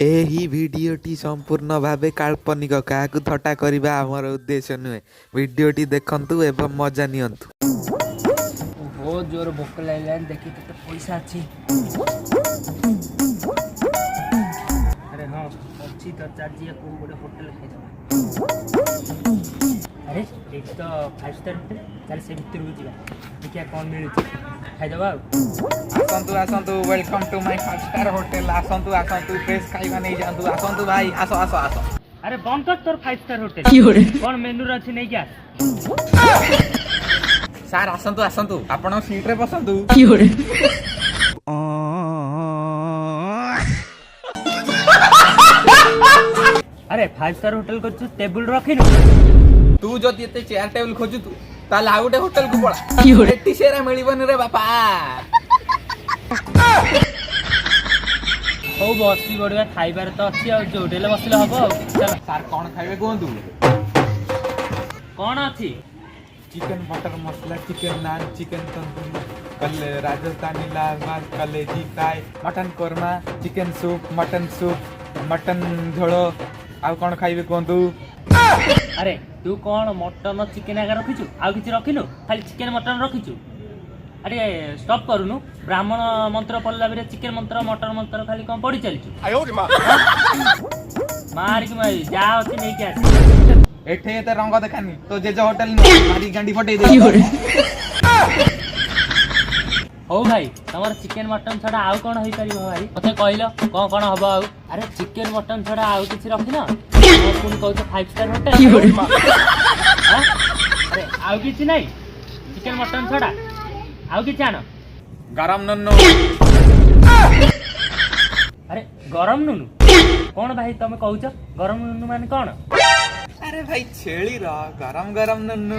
ଏହି ଭିଡ଼ିଓଟି ସମ୍ପୂର୍ଣ୍ଣ ଭାବେ କାଳ୍ପନିକ। କାହାକୁ ଥଟ୍ଟା କରିବା ଆମର ଉଦ୍ଦେଶ୍ୟ ନୁହେଁ। ଭିଡ଼ିଓଟି ଦେଖନ୍ତୁ ଏବଂ ମଜା ନିଅନ୍ତୁ। बहुत जोर भोक लगलानी देखी तो पैसा अच्छी। अरे हाँ अच्छी तो चाहिए को गोटे होटल खाइदबा। अरे एक तो 5 स्टार होटल चल से भीतर को जीवा देखिया कौन मिलुची खाइदबा। आसंतु आसंतु welcome to my 5 star hotel. आसंतु आसंतु फ्रेश खाइबा नहीं जानतु। आसंतु भाई आसो आसो आसो। अरे बंद कर तोर 5 स्टार होटल कौन मेनू रे अछि नहीं क्या। सार आसंतु आसंतु आपण सीट रे बसंतु। अरे 5 स्टार होटल को टेबल रखिनु तू जदि एते चेयर टेबल खोजु तू ताले आ गोटे होटल को पळा। एटी सेरा मिलिबन रे बापा। हो बसी बड़िया खाइबार तो अच्छी आ जो होटल बसले हबो। चल सार कोन खाइबे कोंतु। कौन अच्छी चिकन बटर मसाला, चिकन नान, चिकन तंदूरी, कल राजस्थानी लाल मांस, कलेजी fry, mutton korma, chicken soup, mutton झोल। आउ कौन खाइबे कोंतु। अरे तू कौन मटन चिकेन आगे रखिचु आउ किछि रखिनु खाली चिकेन मटन रखिचु। अरे स्टॉप करूनु ब्राह्मण मंत्र पड़ला बेरे चिकेन मंत्र मटन मंत्र खाली कौन पड़ी चलिचु। मार की मारी जा होती नहीं क्या एठे एते रंग देखानी तो जेज होटल नु मारी गांडी फटे दे। हो भाई तमर चिकेन मटन छड़ा आउ कौन होई परिबो भाई मते कहलो कौन हबो आउ। अरे चिकेन मटन छड़ा आउ किछि रखिना कोन कहू 5 स्टार होटल। अरे आउ किछि नहीं चिकेन मटन छड़ा आउ किछि आनो गरम नन्नो। अरे गरम नुनु कौन भाई तमे कहूछ गरम नुनु माने कौन। अरे भाई छेली रा गरम गरम नन्नो।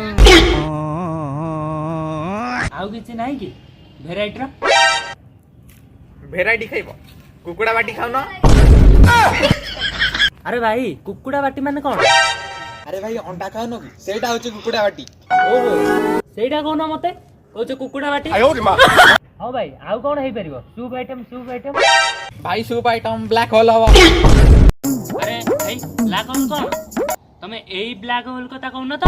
आउ किछि नहीं कि भेराइटी रा भेराइटी खाइबो कुकुड़ा बाटी खाउ ना। अरे भाई कुकुड़ा बाटी माने कौन। अरे भाई अंडा खाउ न कि सेटा होचे कुकुड़ा बाटी। ओहो सेटा कोन मते कहूछ कुकुड़ा बाटी। हां भाई आउ कौन हेई परिबो सूप आइटम भाई सूप आइटम ब्लैक होल हवा। अरे भाई ब्लैक होल कौन तमे एई ब्लैक होल कथा कहू न त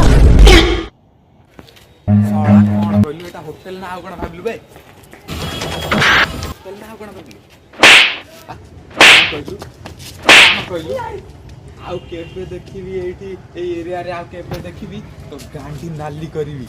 साला कोन कहलु एटा होटल ना आउ कोन भाबलु बे होटल ना आउ कोन भाबलु कहलु आउ केबे देखिबी एठी ए एरिया रे आउ केबे देखिबी तो गांडी नाली करिवि।